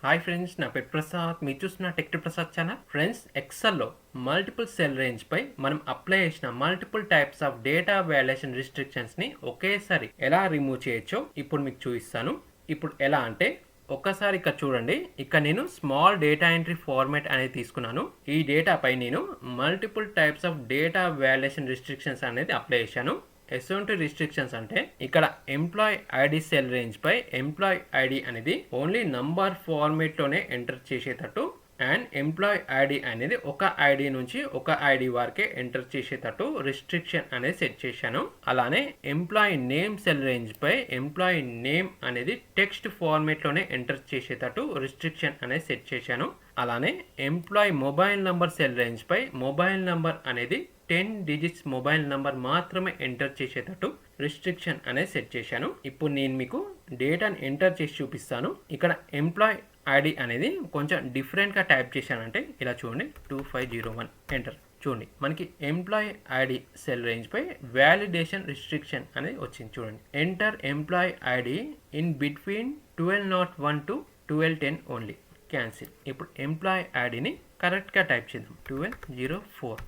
Hi friends, నా పేరు ప్రసాద్. మీరు చూస్తున్న టెక్ ప్రసాద్ ఛానల్. ఫ్రెండ్స్, ఎక్సెల్లో మల్టిపుల్ సెల్ రేంజ్ పై మనం అప్లై చేసిన multiple types of data valuation restrictions ని ఒకేసారి ఎలా రిమూవ్ చేయొచ్చో ఇప్పుడు మీకు చూపిస్తాను. ఇప్పుడు ఎలా అంటే ఒక్కసారి ఇక్కడ చూడండి. ఇక్కడ నేను స్మాల్ డేటా ఎంట్రీ ఫార్మాట్ అనేది తీసుకున్నాను. ఈ డేటాపై నేను multiple types of data valuation restrictions అనేది అప్లై చేశాను. ఎటువంటి రిస్ట్రిక్షన్స్ అంటే ఇక్కడ ఎంప్లాయ్ ఐడి సెల్ రేంజ్ పై ఎంప్లాయ్ ఐడి అనేది ఓన్లీ నంబర్ ఫార్మేట్ లోనే ఎంటర్ చేసేటట్టు అండ్ ఎంప్లాయ్ ఐడి అనేది ఒక ఐడి నుంచి ఒక ఐడి వరకే ఎంటర్ చేసేటట్టు రిస్ట్రిక్షన్ అనేది సెట్ చేశాను. అలానే ఎంప్లాయ్ నేమ్ సెల్ రేంజ్ పై ఎంప్లాయ్ నేమ్ అనేది టెక్స్ట్ ఫార్మేట్ లోనే ఎంటర్ చేసేటట్టు రిస్ట్రిక్షన్ అనేది సెట్ చేశాను. అలానే employee mobile number cell range పై మొబైల్ నంబర్ అనేది 10 డిజిట్స్ మొబైల్ నంబర్ మాత్రమే ఎంటర్ చేసేటట్టు రిస్ట్రిక్షన్ అనేది సెట్ చేశాను. ఇప్పుడు నేను మీకు డేటాను ఎంటర్ చేసి చూపిస్తాను. ఇక్కడ ఎంప్లాయ్ ఐడి అనేది కొంచెం డిఫరెంట్గా టైప్ చేశానంటే ఇలా చూడండి, 2501 ఎంటర్. చూడండి, మనకి ఎంప్లాయ్ ఐడి సెల్ రేంజ్ పై వ్యాలిడేషన్ రిస్ట్రిక్షన్ అనేది వచ్చింది. చూడండి, enter employee ID in between 1201 to 1210 only, cancel. ఇప్పుడు ఎంప్లాయ్ ఐడిని కరెక్ట్గా టైప్ చేద్దాం, 1204.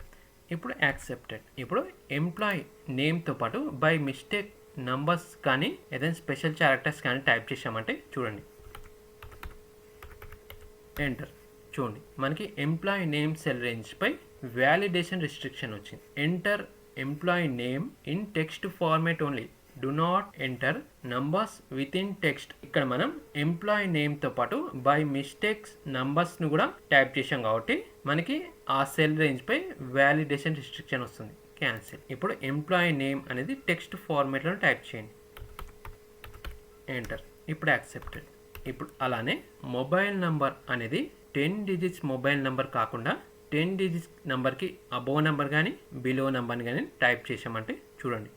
ఇప్పుడు యాక్సెప్టెడ్. ఇప్పుడు ఎంప్లాయ్ నేమ్తో పాటు బై మిస్టేక్ నంబర్స్ కానీ ఏదైనా స్పెషల్ క్యారెక్టర్స్ కానీ టైప్ చేసామంటే చూడండి, ఎంటర్. చూడండి, మనకి ఎంప్లాయ్ నేమ్ సెల్ రేంజ్ పై వ్యాలిడేషన్ రిస్ట్రిక్షన్ వచ్చింది. Enter employee name in text format only, do not enter numbers within text. ఇక్కడ మనం ఎంప్లాయ్ నేమ్తో పాటు బై మిస్టేక్స్ నంబర్స్ను కూడా టైప్ చేసాం కాబట్టి మనకి ఆ సెల్ రేంజ్ పై వ్యాలిడేషన్ రిస్ట్రిక్షన్ వస్తుంది, క్యాన్సిల్. ఇప్పుడు ఎంప్లాయ్ నేమ్ అనేది టెక్స్ట్ ఫార్మేట్లో టైప్ చేయండి, ఎంటర్. ఇప్పుడు యాక్సెప్టెడ్. ఇప్పుడు అలానే మొబైల్ నంబర్ అనేది 10 డిజిట్స్ మొబైల్ నంబర్ కాకుండా 10 డిజిట్స్ నంబర్కి అబోవ్ నెంబర్ కానీ బిలో నెంబర్ కానీ టైప్ చేసామంటే చూడండి,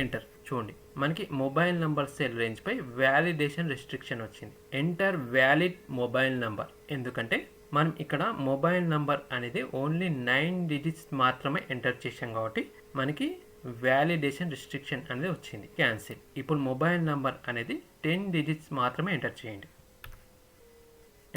ఎంటర్. చూడండి, మనకి మొబైల్ నంబర్ సెల్ రేంజ్ పై వ్యాలిడేషన్ రెస్ట్రిక్షన్ వచ్చింది. Enter valid mobile number. ఎందుకంటే మనం ఇక్కడ మొబైల్ నంబర్ అనేది ఓన్లీ 9 డిజిట్స్ మాత్రమే ఎంటర్ చేసాం కాబట్టి మనకి వ్యాలిడేషన్ రిస్ట్రిక్షన్ అనేది వచ్చింది, క్యాన్సిల్. ఇప్పుడు మొబైల్ నంబర్ అనేది 10 డిజిట్స్ మాత్రమే ఎంటర్ చేయండి,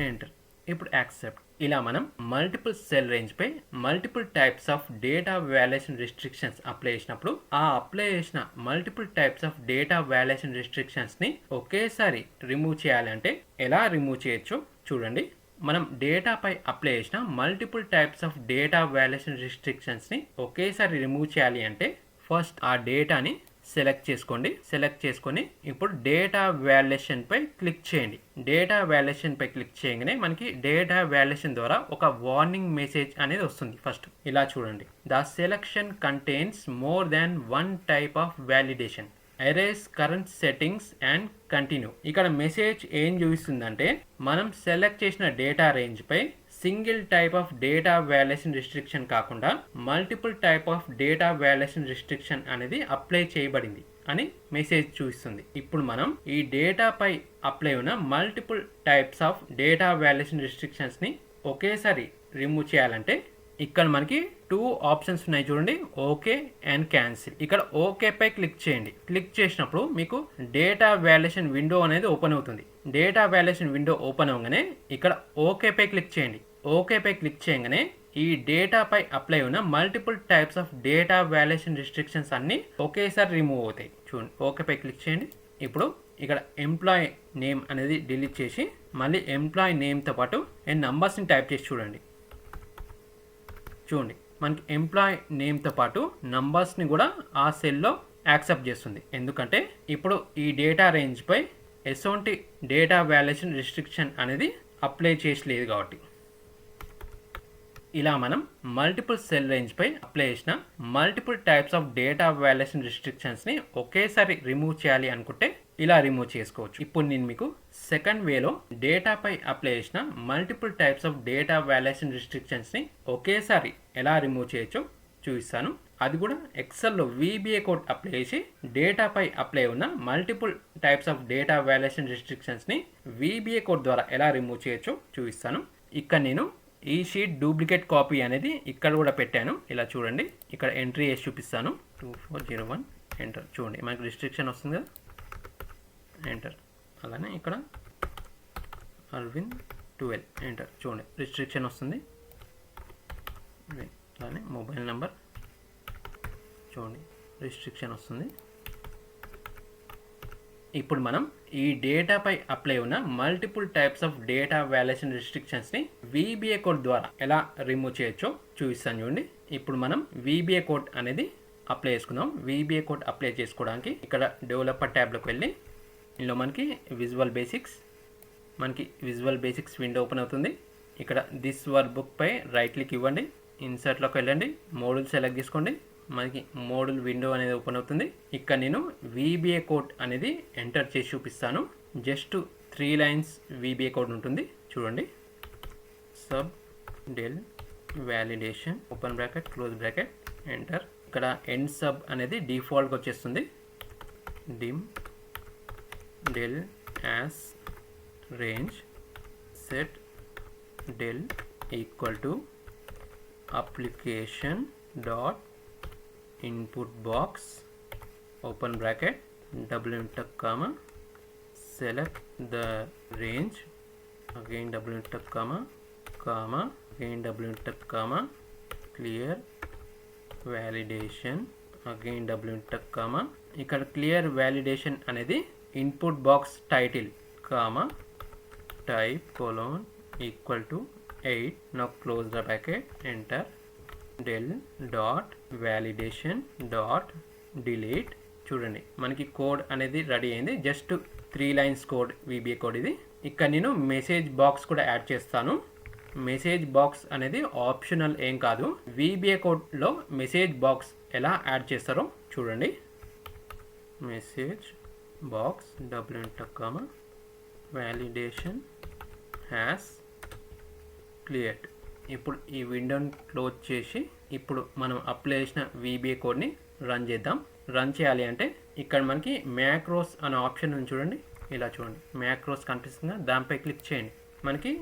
ఎంటర్. ఇప్పుడు యాక్సెప్ట్. ఇలా మనం మల్టిపుల్ సెల్ రేంజ్ పై multiple types of data valuation restrictions apply చేసినప్పుడు ఆ అప్లై చేసిన multiple types of data valuation restrictions ని ఒకేసారి రిమూవ్ చేయాలంటే ఎలా రిమూవ్ చేయొచ్చో చూడండి. మనం డేటాపై అప్లై చేసిన multiple types of data valuation restrictions ని ఒకేసారి రిమూవ్ చేయాలి అంటే ఫస్ట్ ఆ డేటాని సెలెక్ట్ చేసుకోండి. సెలెక్ట్ చేసుకొని ఇప్పుడు డేటా వాల్యుయేషన్ పై క్లిక్ చేయండి. డేటా వాల్యుయేషన్ పై క్లిక్ చేయగానే మనకి డేటా వాల్యుయేషన్ ద్వారా ఒక వార్నింగ్ మెసేజ్ అనేది వస్తుంది. ఫస్ట్ ఇలా చూడండి, the selection contains more than one type of validation, erase current settings and continue. ఇక్కడ మెసేజ్ ఏం చూపిస్తుందంటే మనం సెలెక్ట్ చేసిన డేటా రేంజ్ పై single type of data valuation restriction కాకుండా multiple type of data valuation restriction అనేది అప్లై చేయబడింది అని మెసేజ్ చూపిస్తుంది. ఇప్పుడు మనం ఈ డేటాపై అప్లై ఉన్న multiple types of data valuation restrictions ని ఒకేసారి రిమూవ్ చేయాలంటే ఇక్కడ మనకి 2 ఆప్షన్స్ ఉన్నాయి చూడండి, ఓకే అండ్ క్యాన్సిల్. ఇక్కడ ఓకే పై క్లిక్ చేయండి. క్లిక్ చేసినప్పుడు మీకు డేటా వాల్యుయేషన్ విండో అనేది ఓపెన్ అవుతుంది. డేటా వాల్యుయేషన్ విండో ఓపెన్ అవగానే ఇక్కడ ఓకే పై క్లిక్ చేయండి. ఓకే పై క్లిక్ చేయగానే ఈ డేటాపై అప్లై ఉన్న multiple types of data valuation restrictions అన్ని ఒకేసారి రిమూవ్ అవుతాయి. చూడండి, ఓకే పై క్లిక్ చేయండి. ఇప్పుడు ఇక్కడ ఎంప్లాయ్ నేమ్ అనేది డిలీట్ చేసి మళ్ళీ ఎంప్లాయ్ నేమ్తో పాటు నంబర్స్ని టైప్ చేసి చూడండి. చూడండి, మనకి ఎంప్లాయ్ నేమ్తో పాటు నంబర్స్ని కూడా ఆ సెల్లో యాక్సెప్ట్ చేస్తుంది. ఎందుకంటే ఇప్పుడు ఈ డేటా రేంజ్ పై ఎటువంటి డేటా వాల్యుయేషన్ రిస్ట్రిక్షన్ అనేది అప్లై చేయలేదు కాబట్టి. ఇలా మనం మల్టిపుల్ సెల్ రేంజ్ పై అప్లై చేసిన multiple types of data valuation restrictions ని ఒకేసారి రిమూవ్ చేయాలి అనుకుంటే ఇలా రిమూవ్ చేసుకోవచ్చు. ఇప్పుడు నేను మీకు సెకండ్ వేలో డేటాపై అప్లై చేసిన multiple types of data valuation restrictions ని ఒకేసారి ఎలా రిమూవ్ చేయొచ్చో చూపిస్తాను. అది కూడా ఎక్సెల్లో VBA కోడ్ అప్లై చేసి డేటాపై అప్లై ఉన్న multiple types of data valuation restrictions ని VBA కోడ్ ద్వారా ఎలా రిమూవ్ చేయొచ్చో చూపిస్తాను. ఇక్కడ నేను ఈ షీట్ డూప్లికేట్ కాపీ అనేది ఇక్కడ కూడా పెట్టాను. ఇలా చూడండి, ఇక్కడ ఎంట్రీ చేసి చూపిస్తాను, 2401 ఎంటర్. చూడండి, మనకి రిస్ట్రిక్షన్ వస్తుంది కదా, ఎంటర్. అలానే ఇక్కడ అరవింద్ 12 ఎంటర్. చూడండి రిస్ట్రిక్షన్ వస్తుంది. అలానే మొబైల్ నెంబర్ చూడండి రిస్ట్రిక్షన్ వస్తుంది. ఇప్పుడు మనం ఈ డేటాపై అప్లై ఉన్న multiple types of data valuation రిస్ట్రిక్షన్స్ని VBA కోడ్ ద్వారా ఎలా రిమూవ్ చేయొచ్చో చూపిస్తాను చూడండి. ఇప్పుడు మనం VBA కోడ్ అనేది అప్లై చేసుకుందాం. VBA కోడ్ అప్లై చేసుకోవడానికి ఇక్కడ డెవలపర్ ట్యాబ్లోకి వెళ్ళి ఇందులో మనకి విజువల్ బేసిక్స్ విండో ఓపెన్ అవుతుంది. ఇక్కడ దిస్ వర్క్ బుక్ పై రైట్ క్లిక్ ఇవ్వండి. ఇన్సర్ట్లోకి వెళ్ళండి, మోడల్ సెలెక్ట్ చేసుకోండి. మనకి మోడల్ విండో అనేది ఓపెన్ అవుతుంది. ఇక్కడ నేను VBA కోడ్ అనేది ఎంటర్ చేసి చూపిస్తాను. జస్ట్ 3 లైన్స్ VBA కోడ్ ఉంటుంది చూడండి. Sub del validation open bracket close bracket enter. ఇక్కడ ఎండ్ సబ్ అనేది డిఫాల్ట్గా వచ్చేస్తుంది. Dim del as range set del equal to application dot input box open bracket double enter comma select the range again double enter comma again double enter comma clear validation again double enter comma. ఇక్కడ clear validation అనేది input box title comma type colon equal to 8. now close the bracket enter. del dot validation dot delete. చూడండి మనకి code అనేది ready అయింది. Just 3 lines code VBA code ఇది. ఇక్కడ నేను message box కూడా యాడ్ చేస్తాను. మెసేజ్ బాక్స్ అనేది ఆప్షనల్ ఏం కాదు. VBA కోడ్లో మెసేజ్ బాక్స్ ఎలా యాడ్ చేస్తారో చూడండి. Message box double enter comma validation has cleared. ఇప్పుడు ఈ విండోని క్లోజ్ చేసి ఇప్పుడు మనం అప్లై చేసిన VBA కోడ్ని రన్ చేద్దాం. రన్ చేయాలి అంటే ఇక్కడ మనకి మ్యాక్రోస్ అనే ఆప్షన్ ఉంది చూడండి. ఇలా చూడండి మ్యాక్రోస్ కనిపిస్తుందా, దానిపై క్లిక్ చేయండి. మనకి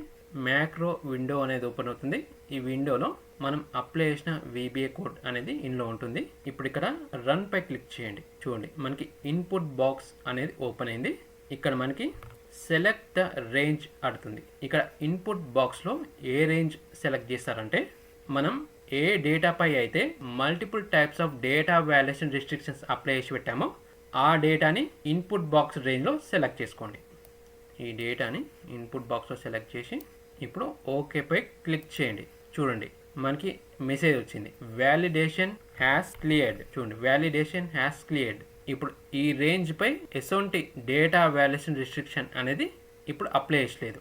మ్యాక్రో విండో అనేది ఓపెన్ అవుతుంది. ఈ విండోలో మనం అప్లై చేసిన VBA కోడ్ అనేది ఇందులో ఉంటుంది. ఇప్పుడు ఇక్కడ రన్ పై క్లిక్ చేయండి. చూడండి మనకి ఇన్పుట్ బాక్స్ అనేది ఓపెన్ అయింది. ఇక్కడ మనకి సెలెక్ట్ ద రేంజ్ అడుగుతుంది. ఇక్కడ ఇన్పుట్ బాక్స్లో ఏ రేంజ్ సెలెక్ట్ చేస్తారంటే మనం ఏ డేటాపై అయితే multiple types of data valuation restrictions apply చేసి పెట్టామో ఆ డేటాని ఇన్పుట్ బాక్స్ రేంజ్లో సెలెక్ట్ చేసుకోండి. ఈ డేటాని ఇన్పుట్ బాక్స్లో సెలెక్ట్ చేసి ఇప్పుడు ఓకేపై క్లిక్ చేయండి. చూడండి మనకి మెసేజ్ వచ్చింది వ్యాలిడేషన్ హ్యాస్ క్లియర్డ్. చూడండి వ్యాలిడేషన్ హ్యాస్ క్లియర్డ్. ఇప్పుడు ఈ రేంజ్ పై ఎటువంటి డేటా వాల్యుయేషన్ రిస్ట్రిక్షన్ అనేది ఇప్పుడు అప్లై చేయలేదు.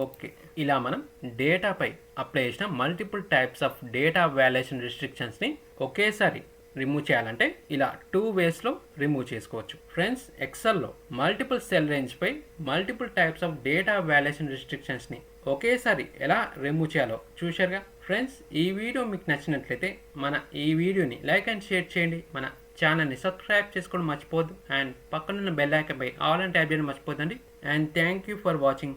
ఓకే, ఇలా మనం డేటాపై అప్లై చేసిన multiple types of data valuation రిస్ట్రిక్షన్స్ని ఒకేసారి రిమూవ్ చేయాలంటే ఇలా 2 వేస్లో రిమూవ్ చేసుకోవచ్చు. ఫ్రెండ్స్, ఎక్సెల్లో మల్టిపుల్ సెల్ రేంజ్పై multiple types of data valuation రిస్ట్రిక్షన్స్ని ఒకేసారి ఎలా రిమూవ్ చేయాలో చూశారుగా. ఫ్రెండ్స్, ఈ వీడియో మీకు నచ్చినట్లయితే మన ఈ వీడియోని లైక్ అండ్ షేర్ చేయండి. మన ఛానల్ని సబ్స్క్రైబ్ చేసుకోవడం మర్చిపోద్దు. అండ్ పక్కనున్న బెల్ ఐకాన్ పై ఆల్ అండ్ ట్యాబ్ చేయడం మర్చిపోద్దండి. And thank you for watching.